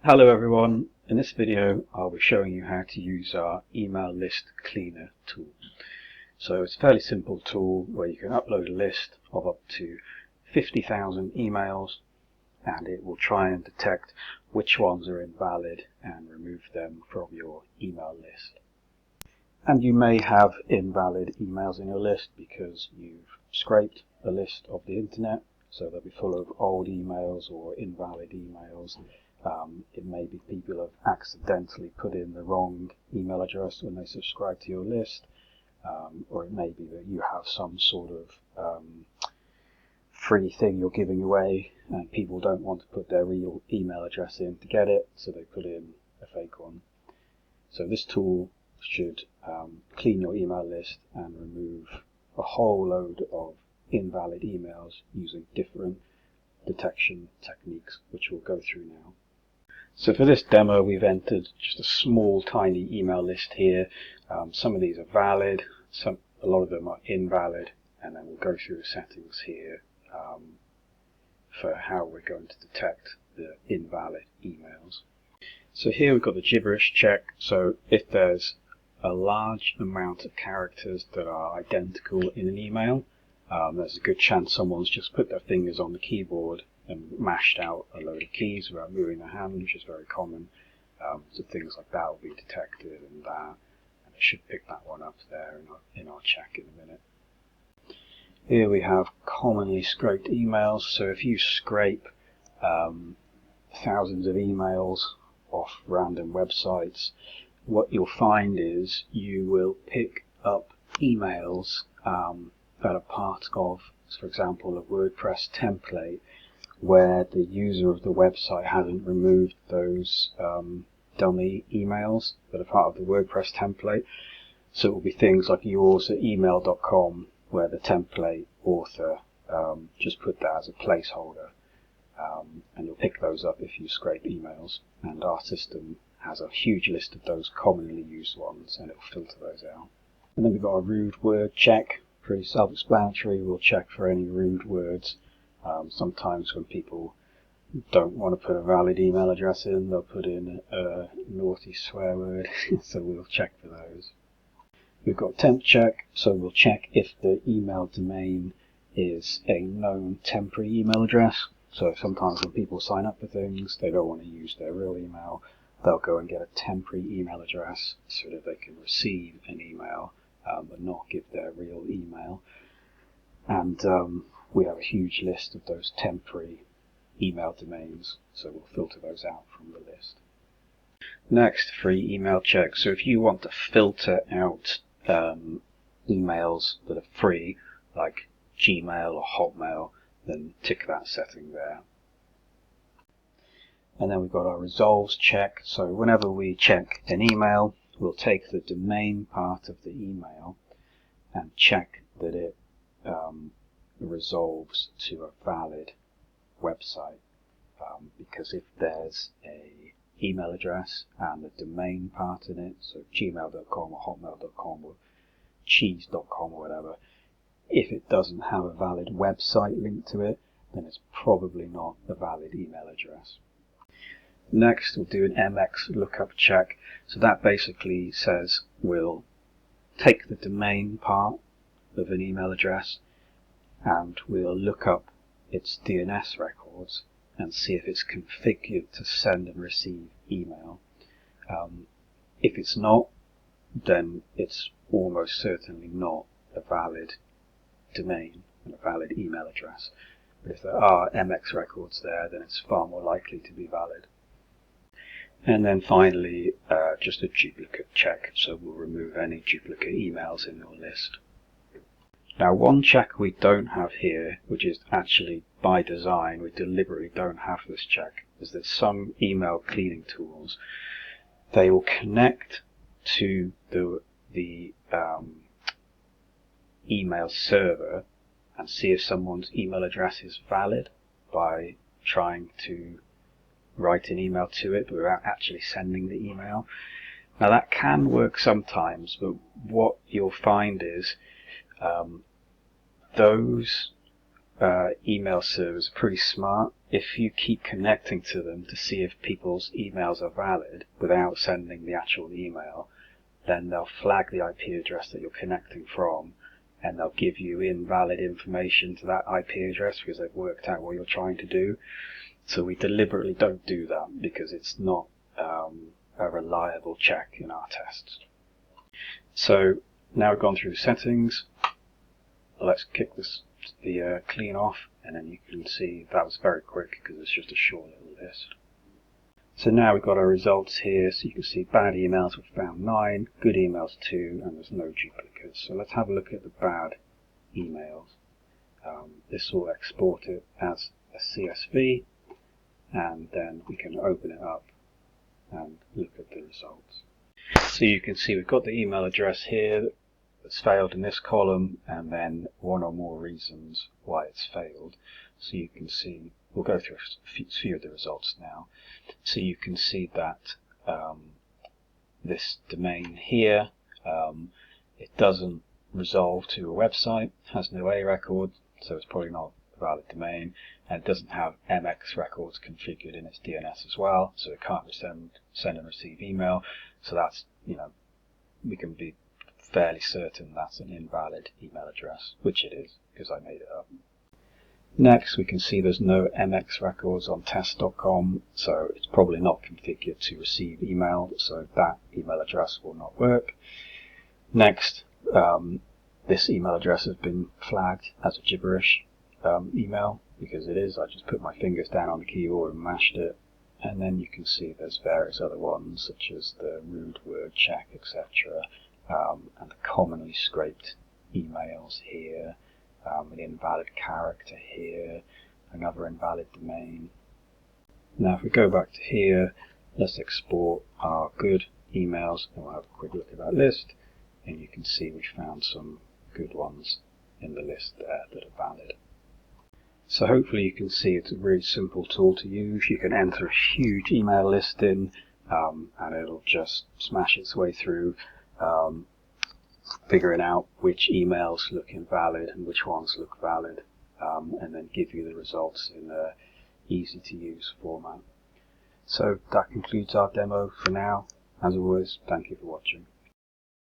Hello everyone, in this video I'll be showing you how to use our email list cleaner tool. So it's a fairly simple tool where you can upload a list of up to 50,000 emails and it will try and detect which ones are invalid and remove them from your email list. And you may have invalid emails in your list because you've scraped a list of the internet, so they'll be full of old emails or invalid emails. It may be people have accidentally put in the wrong email address when they subscribe to your list, or it may be that you have some sort of free thing you're giving away and people don't want to put their real email address in to get it, so they put in a fake one. So this tool should clean your email list and remove a whole load of invalid emails using different detection techniques, which we'll go through now. So for this demo we've entered just a small tiny email list here. Some of these are valid, a lot of them are invalid, and then we'll go through the settings here for how we're going to detect the invalid emails. So here we've got the gibberish check. So if there's a large amount of characters that are identical in an email, there's a good chance someone's just put their fingers on the keyboard and mashed out a load of keys without moving their hand, which is very common. So things like that will be detected and it should pick that one up there in our check in a minute. Here we have commonly scraped emails. So if you scrape thousands of emails off random websites, what you'll find is you will pick up emails that are part of, for example, a WordPress template where the user of the website hasn't removed those dummy emails that are part of the WordPress template. So it will be things like yours at email.com where the template author just put that as a placeholder, and you'll pick those up if you scrape emails, and our system has a huge list of those commonly used ones and it will filter those out. And then we've got a rude word check, pretty self-explanatory. We'll check for any rude words. Sometimes when people don't want to put a valid email address in, they'll put in a naughty swear word, so we'll check for those. We've got temp check, so we'll check if the email domain is a known temporary email address. So sometimes when people sign up for things, they don't want to use their real email, they'll go and get a temporary email address so that they can receive an email but not give their real email. And we have a huge list of those temporary email domains, so we'll filter those out from the list. Next, free email check. So if you want to filter out emails that are free, like Gmail or Hotmail, then tick that setting there. And then we've got our resolves check. So whenever we check an email, we'll take the domain part of the email and check that it resolves to a valid website, because if there's a email address and a domain part in it, so gmail.com or hotmail.com or cheese.com or whatever, if it doesn't have a valid website linked to it, then it's probably not a valid email address. Next, we'll do an MX lookup check. So that basically says we'll take the domain part of an email address and we'll look up its DNS records and see if it's configured to send and receive email. If it's not, then it's almost certainly not a valid domain and a valid email address. But if there are MX records there, then it's far more likely to be valid. And then finally, just a duplicate check, so we'll remove any duplicate emails in your list. Now, one check we don't have here, which is actually by design, we deliberately don't have this check, is that some email cleaning tools, they will connect to the email server and see if someone's email address is valid by trying to write an email to it without actually sending the email. Now that can work sometimes, but what you'll find is those email servers are pretty smart. if you keep connecting to them to see if people's emails are valid without sending the actual email, then they'll flag the IP address that you're connecting from, and they'll give you invalid information to that IP address because they've worked out what you're trying to do. So we deliberately don't do that because it's not a reliable check in our tests. So now we've gone through the settings, let's kick the clean off, and then you can see that was very quick because it's just a short little list. So now we've got our results here, so you can see bad emails we've found 9, good emails 2, and there's no duplicates. So let's have a look at the bad emails. This will export it as a CSV, and then we can open it up and look at the results. So you can see we've got the email address here that's failed in this column, and then one or more reasons why it's failed. So you can see, we'll go through a few of the results now. So you can see that this domain here, it doesn't resolve to a website, has no A record, so it's probably not a valid domain, and it doesn't have MX records configured in its DNS as well, so it can't send and receive email. So that's, we can be fairly certain that's an invalid email address, which it is because I made it up. Next, we can see there's no MX records on test.com, so it's probably not configured to receive email, so that email address will not work. Next, this email address has been flagged as a gibberish email, because it is. I just put my fingers down on the keyboard and mashed it, and then you can see there's various other ones, such as the rude word check, etc., and the commonly scraped emails here, an invalid character here, another invalid domain. Now if we go back to here, let's export our good emails, and we'll have a quick look at that list, and you can see we found some good ones in the list there that are valid. So hopefully you can see it's a really simple tool to use. You can enter a huge email list in, and it'll just smash its way through figuring out which emails look invalid and which ones look valid, and then give you the results in an easy to use format. So that concludes our demo for now. As always, thank you for watching.